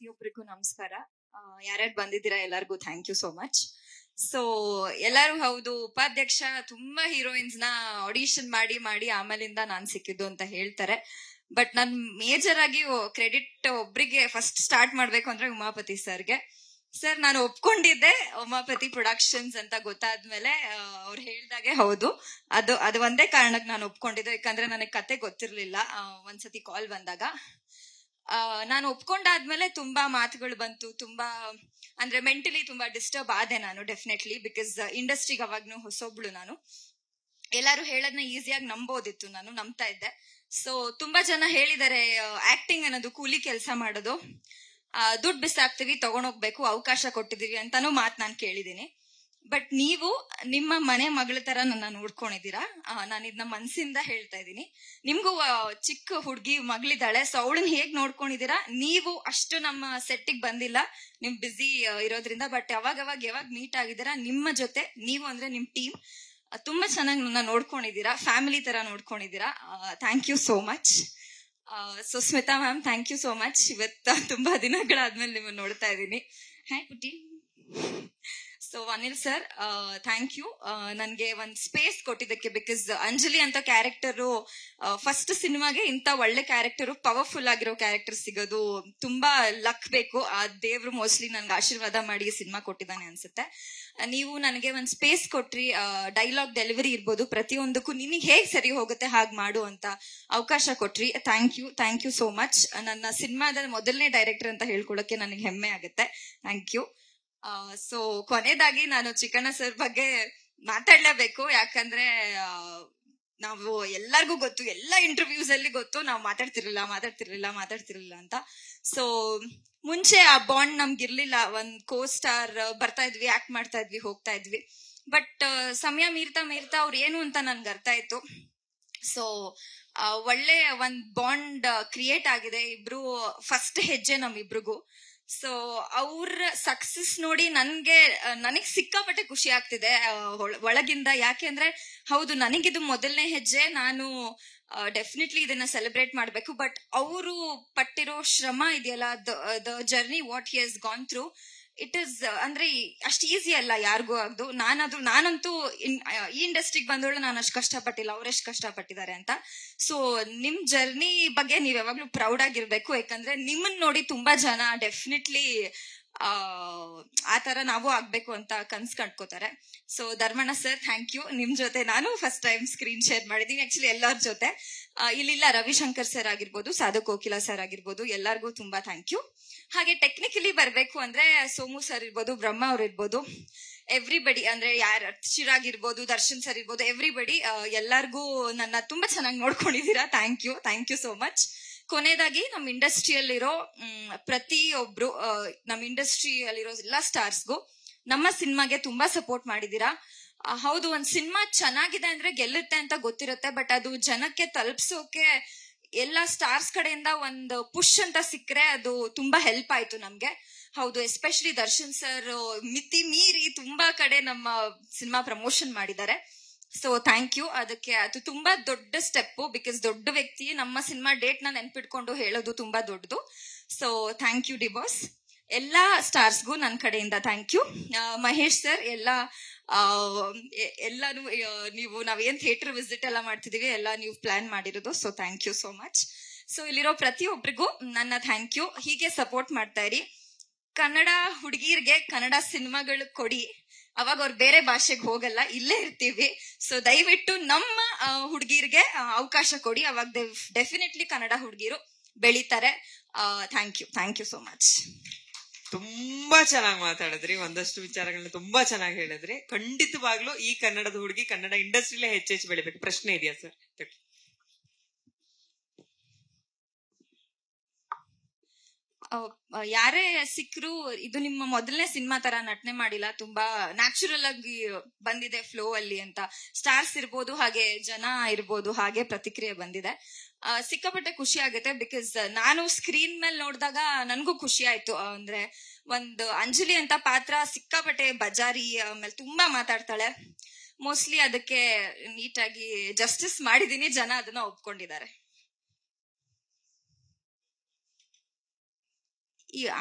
ಪ್ರತಿಯೊಬ್ಬರಿಗೂ ನಮಸ್ಕಾರ. ಯಾರ್ಯಾರು ಬಂದಿದ್ದೀರಾ ಎಲ್ಲರಿಗೂ thank you so much. So ಎಲ್ಲರೂ ಹೌದು, ಉಪಾಧ್ಯಕ್ಷ ತುಂಬಾ ಹೀರೋಯಿನ್ಸ್ ನ ಆಡಿಷನ್ ಮಾಡಿ ಮಾಡಿ ಆಮೇಲಿಂದ ನಾನ್ ಸಿಕ್ಕಿದ್ದು ಅಂತ ಹೇಳ್ತಾರೆ. ಬಟ್ ನನ್ ಮೇಜರ್ ಆಗಿ ಕ್ರೆಡಿಟ್ ಒಬ್ರಿಗೆ ಫಸ್ಟ್ ಸ್ಟಾರ್ಟ್ ಮಾಡ್ಬೇಕು ಅಂದ್ರೆ ಉಮಾಪತಿ ಸರ್ಗೆ. ಸರ್, ನಾನು ಒಪ್ಕೊಂಡಿದ್ದೆ ಉಮಾಪತಿ ಪ್ರೊಡಕ್ಷನ್ಸ್ ಅಂತ ಗೊತ್ತಾದ್ಮೇಲೆ ಅವ್ರು ಹೇಳ್ದಾಗೆ ಹೌದು, ಅದು ಒಂದೇ ಕಾರಣಕ್ಕೆ ನಾನು ಒಪ್ಕೊಂಡಿದ್ದೆ. ಯಾಕಂದ್ರೆ ನನಗೆ ಕತೆ ಗೊತ್ತಿರ್ಲಿಲ್ಲ. ಒಂದ್ಸತಿ ಕಾಲ್ ಬಂದಾಗ ನಾನು ಒಪ್ಕೊಂಡಾದ್ಮೇಲೆ ತುಂಬಾ ಮಾತುಗಳು ಬಂತು. ತುಂಬಾ ಅಂದ್ರೆ ಮೆಂಟಲಿ ತುಂಬಾ ಡಿಸ್ಟರ್ಬ್ ಆದೆ ನಾನು, ಡೆಫಿನೆಟ್ಲಿ. ಬಿಕಾಸ್ ಇಂಡಸ್ಟ್ರಿಗೆ ಅವಾಗ್ನು ಹೊಸೊಬ್ಳು ನಾನು. ಎಲ್ಲಾರು ಹೇಳೋದನ್ನ ಈಸಿಯಾಗಿ ನಂಬೋದಿತ್ತು, ನಾನು ನಂಬ್ತಾ ಇದ್ದೆ. ಸೊ ತುಂಬಾ ಜನ ಹೇಳಿದಾರೆ ಆಕ್ಟಿಂಗ್ ಅನ್ನೋದು ಕೂಲಿ ಕೆಲಸ ಮಾಡೋದು, ದುಡ್ಡು ಬಿಸಾಕ್ತಿವಿ, ತಗೊಂಡೋಗ್ಬೇಕು, ಅವಕಾಶ ಕೊಟ್ಟಿದೀವಿ ಅಂತಾನು ಮಾತು ನಾನು ಕೇಳಿದೀನಿ. ಬಟ್ ನೀವು ನಿಮ್ಮ ಮನೆ ಮಗಳ ತರ ನನ್ನ ನೋಡ್ಕೊಂಡಿದ್ದೀರಾ. ನಾನು ಇದನ್ನ ಮನ್ಸಿಂದ ಹೇಳ್ತಾ ಇದ್ದೀನಿ. ನಿಮ್ಗೂ ಚಿಕ್ಕ ಹುಡುಗಿ ಮಗಳಿದ್ದಾಳೆ, ಸೊ ಅವಳನ್ನ ಹೇಗ್ ನೋಡ್ಕೊಂಡಿದ್ದೀರಾ ನೀವು, ಅಷ್ಟು ನಮ್ಮ ಸೆಟ್ಟಿಗೆ ಬಂದಿಲ್ಲ, ನಿಮ್ ಬಿಸಿ ಇರೋದ್ರಿಂದ. ಬಟ್ ಯಾವಾಗ ಮೀಟ್ ಆಗಿದ್ದೀರಾ, ನಿಮ್ಮ ಜೊತೆ ನೀವು ಅಂದ್ರೆ ನಿಮ್ ಟೀಮ್ ತುಂಬಾ ಚೆನ್ನಾಗಿ ನನ್ನ ನೋಡ್ಕೊಂಡಿದ್ದೀರಾ, ಫ್ಯಾಮಿಲಿ ತರ ನೋಡ್ಕೊಂಡಿದ್ದೀರಾ. Thank you so much. So Smita ma'am, thank you so much. ಇವತ್ತು ತುಂಬಾ ದಿನಗಳಾದ್ಮೇಲೆ ನಿಮ್ಮನ್ನ ನೋಡ್ತಾ ಇದ್ದೀನಿ. Hi Puti. So Anil sir, thank you ನನ್ಗೆ ಒಂದ್ ಸ್ಪೇಸ್ ಕೊಟ್ಟಿದ್ದಕ್ಕೆ. ಬಿಕಾಸ್ ಅಂಜಲಿ ಅಂತ ಕ್ಯಾರೆಕ್ಟರು ಫಸ್ಟ್ ಸಿನಿಮಾಗೆ ಇಂತ ಒಳ್ಳೆ ಕ್ಯಾರೆಕ್ಟರು, ಪವರ್ಫುಲ್ ಆಗಿರೋ ಕ್ಯಾರೆಕ್ಟರ್ ಸಿಗೋದು ತುಂಬಾ ಲಕ್ ಬೇಕು. ಆ ದೇವ್ರು ಮೋಸ್ಟ್ಲಿ ನನ್ಗೆ ಆಶೀರ್ವಾದ ಮಾಡಿ ಸಿನಿಮಾ ಕೊಟ್ಟಿದ್ದಾನೆ ಅನ್ಸುತ್ತೆ. ನೀವು ನನಗೆ ಒಂದ್ ಸ್ಪೇಸ್ ಕೊಟ್ರಿ, ಡೈಲಾಗ್ ಡೆಲಿವರಿ ಇರ್ಬೋದು, ಪ್ರತಿಯೊಂದಕ್ಕೂ ನಿನಗೆ ಹೇಗ್ ಸರಿ ಹೋಗುತ್ತೆ ಹಾಗೆ ಮಾಡು ಅಂತ ಅವಕಾಶ ಕೊಟ್ರಿ. Thank you so much. ನನ್ನ ಸಿನಿಮಾದ ಮೊದಲನೇ ಡೈರೆಕ್ಟರ್ ಅಂತ ಹೇಳ್ಕೊಳಕ್ಕೆ ನನಗೆ ಹೆಮ್ಮೆ ಆಗುತ್ತೆ. Thank you. ಸೊ ಕೊನೆಯದಾಗಿ ನಾನು ಚಿಕ್ಕಣ್ಣ ಸರ್ ಬಗ್ಗೆ ಮಾತಾಡ್ಲೇಬೇಕು. ಯಾಕಂದ್ರೆ ನಾವು ಎಲ್ಲರಿಗೂ ಗೊತ್ತು, ಎಲ್ಲ ಇಂಟರ್ವ್ಯೂಸ್ ಅಲ್ಲಿ ಗೊತ್ತು, ನಾವು ಮಾತಾಡ್ತಿರ್ಲಿಲ್ಲ ಅಂತ. ಸೊ ಮುಂಚೆ ಆ ಬಾಂಡ್ ನಮ್ಗಿರ್ಲಿಲ್ಲ. ಒಂದ್ ಕೋ ಸ್ಟಾರ್ ಬರ್ತಾ ಇದ್ವಿ, ಆಕ್ಟ್ ಮಾಡ್ತಾ ಇದ್ವಿ, ಹೋಗ್ತಾ ಇದ್ವಿ. ಬಟ್ ಸಮಯ ಮೀರ್ತಾ ಅವ್ರು ಏನು ಅಂತ ನನ್ಗೆ ಅರ್ಥ ಆಯ್ತು. ಸೊ ಒಳ್ಳೆ ಒಂದ್ ಬಾಂಡ್ ಕ್ರಿಯೇಟ್ ಆಗಿದೆ. ಇಬ್ರು ಫಸ್ಟ್ ಹೆಜ್ಜೆ ನಮ್ಮಿಬ್ರಿಗೂ. ಸೊ ಅವ್ರ ಸಕ್ಸಸ್ ನೋಡಿ ನನಗ್ ಸಿಕ್ಕಾಪಟ್ಟೆ ಖುಷಿ ಆಗ್ತಿದೆ ಒಳಗಿಂದ. ಯಾಕೆ ಅಂದ್ರೆ ಹೌದು, ನನಗಿದು ಮೊದಲನೇ ಹೆಜ್ಜೆ, ನಾನು ಡೆಫಿನೆಟ್ಲಿ ಇದನ್ನ ಸೆಲೆಬ್ರೇಟ್ ಮಾಡ್ಬೇಕು. ಬಟ್ ಅವರು ಪಟ್ಟಿರೋ ಶ್ರಮ ಇದೆಯಲ್ಲ, the journey what he has gone through, it is ಅಂದ್ರೆ ಅಷ್ಟು ಈಸಿ ಅಲ್ಲ ಯಾರಿಗೂ ಅದು. ನಾನಂತೂ ಈ ಇಂಡಸ್ಟ್ರಿಗೆ ಬಂದವಳು ನಾನು ಅಷ್ಟು ಕಷ್ಟಪಟ್ಟಿಲ್ಲ, ಅವ್ರೆಷ್ಟು ಕಷ್ಟಪಟ್ಟಿದ್ದಾರೆ ಅಂತ. ಸೊ ನಿಮ್ ಜರ್ನಿ ಬಗ್ಗೆ ನೀವ್ ಯಾವಾಗ್ಲೂ ಪ್ರೌಡ್ ಆಗಿರ್ಬೇಕು. ಯಾಕಂದ್ರೆ ನಿಮ್ಮನ್ನ ನೋಡಿ ತುಂಬಾ ಜನ ಡೆಫಿನೆಟ್ಲಿ ಆ ತರ ನಾವು ಆಗ್ಬೇಕು ಅಂತ ಕನ್ಸ್ ಕಂಡ್ಕೋತಾರೆ. So Dharmanna sir, thank you. ನಿಮ್ ಜೊತೆ ನಾನು ಫಸ್ಟ್ ಟೈಮ್ ಸ್ಕ್ರೀನ್ ಶೇರ್ ಮಾಡಿದೀನಿ, ಆಕ್ಚುಲಿ ಎಲ್ಲರ ಜೊತೆ. ಇಲ್ಲಿಲ್ಲ ರವಿಶಂಕರ್ ಸರ್ ಆಗಿರ್ಬೋದು, ಸಾಧು ಕೋಕಿಲಾ ಸರ್ ಆಗಿರ್ಬೋದು, ಎಲ್ಲರಿಗೂ ತುಂಬಾ ಥ್ಯಾಂಕ್ ಯು. ಹಾಗೆ ಟೆಕ್ನಿಕಲಿ ಬರ್ಬೇಕು ಅಂದ್ರೆ ಸೋಮು ಸರ್ ಇರ್ಬೋದು, ಬ್ರಹ್ಮ ಅವ್ರು ಇರ್ಬೋದು, ಎವ್ರಿಬಡಿ, ಅಂದ್ರೆ ಯಾರು ಚಿರಾಗ್ ಇರ್ಬೋದು, ದರ್ಶನ್ ಸರ್ ಇರ್ಬೋದು, ಎವ್ರಿಬಡಿ ಎಲ್ಲರಿಗೂ ನನ್ನ ತುಂಬಾ ಚೆನ್ನಾಗಿ ನೋಡ್ಕೊಂಡಿದ್ದೀರಾ. Thank you so much. ಕೊನೆಯದಾಗಿ ನಮ್ಮ ಇಂಡಸ್ಟ್ರಿಯಲ್ಲಿರೋ ಪ್ರತಿಯೊಬ್ರು, ನಮ್ಮ ಇಂಡಸ್ಟ್ರಿಯಲ್ಲಿರೋ ಎಲ್ಲಾ ಸ್ಟಾರ್ಸ್ಗೂ ನಮ್ಮ ಸಿನಿಮಾಗೆ ತುಂಬಾ ಸಪೋರ್ಟ್ ಮಾಡಿದೀರಾ. ಹೌದು, ಒಂದ್ ಸಿನಿಮಾ ಚೆನ್ನಾಗಿದೆ ಅಂದ್ರೆ ಗೆಲ್ಲುತ್ತೆ ಅಂತ ಗೊತ್ತಿರುತ್ತೆ. ಬಟ್ ಅದು ಜನಕ್ಕೆ ತಲುಪಿಸೋಕೆ ಎಲ್ಲಾ ಸ್ಟಾರ್ಸ್ ಕಡೆಯಿಂದ ಒಂದು ಪುಷ್ ಅಂತ ಸಿಕ್ಕರೆ ಅದು ತುಂಬಾ ಹೆಲ್ಪ್ ಆಯ್ತು ನಮ್ಗೆ. ಹೌದು, ಎಸ್ಪೆಷಲಿ ದರ್ಶನ್ ಸರ್ ಮಿತಿ ಮೀರಿ ತುಂಬಾ ಕಡೆ ನಮ್ಮ ಸಿನಿಮಾ ಪ್ರಮೋಷನ್ ಮಾಡಿದ್ದಾರೆ. So thank you. ಅದಕ್ಕೆ ಅದು ತುಂಬಾ ದೊಡ್ಡ ಸ್ಟೆಪ್. ಬಿಕಾಸ್ ದೊಡ್ಡ ವ್ಯಕ್ತಿ ನಮ್ಮ ಸಿನಿಮಾ ಡೇಟ್ ನ ನೆನ್ಪಿಟ್ಕೊಂಡು ಹೇಳೋದು ತುಂಬಾ ದೊಡ್ಡದು. So thank you D Boss. ಎಲ್ಲಾ ಸ್ಟಾರ್ಸ್ಗೂ ನನ್ನ ಕಡೆಯಿಂದ ಥ್ಯಾಂಕ್ ಯು. ಮಹೇಶ್ ಸರ್, ಎಲ್ಲಾನು ನಾವೇನ್ ಥಿಯೇಟರ್ ವಿಸಿಟ್ ಎಲ್ಲ ಮಾಡ್ತಿದೀವಿ ಎಲ್ಲ ನೀವು ಪ್ಲಾನ್ ಮಾಡಿರೋದು. So thank you so much. So ಇಲ್ಲಿರೋ ಪ್ರತಿಯೊಬ್ಬರಿಗೂ ನನ್ನ ಥ್ಯಾಂಕ್ ಯು. ಹೀಗೆ ಸಪೋರ್ಟ್ ಮಾಡ್ತಾ ಇರಿ. ಕನ್ನಡ ಹುಡುಗಿರ್ಗೆ ಕನ್ನಡ ಸಿನಿಮಾಗಳು ಕೊಡಿ, ಅವಾಗ ಅವ್ರು ಬೇರೆ ಭಾಷೆಗೆ ಹೋಗಲ್ಲ, ಇಲ್ಲೇ ಇರ್ತೀವಿ. ಸೊ ದಯವಿಟ್ಟು ನಮ್ಮ ಹುಡುಗಿರ್ಗೆ ಅವಕಾಶ ಕೊಡಿ, ಅವಾಗ ಡೆಫಿನೆಟ್ಲಿ ಕನ್ನಡ ಹುಡುಗಿರು ಬೆಳೀತಾರೆ. Thank you so much. ತುಂಬಾ ಚೆನ್ನಾಗಿ ಮಾತಾಡಿದ್ರಿ, ಒಂದಷ್ಟು ವಿಚಾರಗಳನ್ನ ತುಂಬಾ ಚೆನ್ನಾಗಿ ಹೇಳಿದ್ರಿ. ಖಂಡಿತವಾಗ್ಲೂ ಈ ಕನ್ನಡದ ಹುಡುಗಿ ಕನ್ನಡ ಇಂಡಸ್ಟ್ರಿಲೇ ಹೆಚ್ಚೆಚ್ಚು ಬೆಳಿಬೇಕು. ಪ್ರಶ್ನೆ ಇದೆಯಾ ಸರ್? ಯಾರೇ ಸಿಕ್ಕರು, ಇದು ನಿಮ್ಮ ಮೊದಲನೇ ಸಿನಿಮಾ ತರ ನಟನೆ ಮಾಡಿಲ್ಲ, ತುಂಬಾ ನ್ಯಾಚುರಲ್ ಆಗಿ ಬಂದಿದೆ ಫ್ಲೋ ಅಲ್ಲಿ ಅಂತ. ಸ್ಟಾರ್ಸ್ ಇರ್ಬೋದು, ಹಾಗೆ ಜನ ಇರ್ಬೋದು, ಹಾಗೆ ಪ್ರತಿಕ್ರಿಯೆ ಬಂದಿದೆ. ಸಿಕ್ಕಾಪಟ್ಟೆ ಖುಷಿ ಆಗುತ್ತೆ. ಬಿಕಾಸ್ ನಾನು ಸ್ಕ್ರೀನ್ ಮೇಲೆ ನೋಡಿದಾಗ ನನ್ಗೂ ಖುಷಿ ಆಯ್ತು. ಅಂದ್ರೆ ಒಂದು ಅಂಜಲಿ ಅಂತ ಪಾತ್ರ ಸಿಕ್ಕಾಪಟ್ಟೆ ಬಜಾರಿ, ಆಮೇಲೆ ತುಂಬಾ ಮಾತಾಡ್ತಾಳೆ. ಮೋಸ್ಟ್ಲಿ ಅದಕ್ಕೆ ನೀಟಾಗಿ ಜಸ್ಟಿಸ್ ಮಾಡಿದೀನಿ, ಜನ ಅದನ್ನ ಒಪ್ಕೊಂಡಿದ್ದಾರೆ.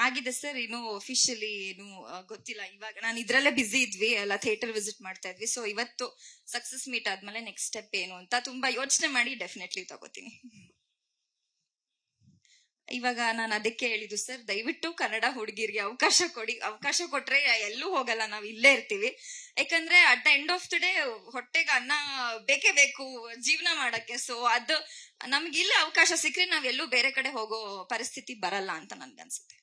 ಆಗಿದೆ ಸರ್, ಇನ್ನು ಅಫಿಷಿಯಲಿ ಏನು ಗೊತ್ತಿಲ್ಲ. ಇವಾಗ ನಾನು ಇದ್ರಲ್ಲೇ ಬಿಸಿ ಇದ್ವಿ, ಎಲ್ಲ ಥಿಯೇಟರ್ ವಿಸಿಟ್ ಮಾಡ್ತಾ ಇದ್ವಿ. ಸೊ ಇವತ್ತು ಸಕ್ಸಸ್ ಮೀಟ್ ಆದ್ಮೇಲೆ ನೆಕ್ಸ್ಟ್ ಸ್ಟೆಪ್ ಏನು ಅಂತ ತುಂಬಾ ಯೋಚನೆ ಮಾಡಿ ಡೆಫಿನೆಟ್ಲಿ ತಗೋತೀನಿ. ಇವಾಗ ನಾನು ಅದಕ್ಕೆ ಹೇಳಿದ್ದು ಸರ್, ದಯವಿಟ್ಟು ಕನ್ನಡ ಹುಡುಗಿರಿಗೆ ಅವಕಾಶ ಕೊಡಿ. ಅವಕಾಶ ಕೊಟ್ರೆ ಎಲ್ಲೂ ಹೋಗಲ್ಲ, ನಾವ್ ಇಲ್ಲೇ ಇರ್ತೀವಿ. ಯಾಕಂದ್ರೆ at the end of the day ಹೊಟ್ಟೆಗೆ ಅನ್ನ ಬೇಕೇ ಬೇಕು ಜೀವನ ಮಾಡಕ್ಕೆ. ಸೊ ಅದು ನಮ್ಗೆ ಇಲ್ಲಿ ಅವಕಾಶ ಸಿಕ್ಕರೆ ನಾವ್ ಎಲ್ಲೂ ಬೇರೆ ಕಡೆ ಹೋಗೋ ಪರಿಸ್ಥಿತಿ ಬರಲ್ಲ ಅಂತ ನನ್ಗನ್ಸುತ್ತೆ.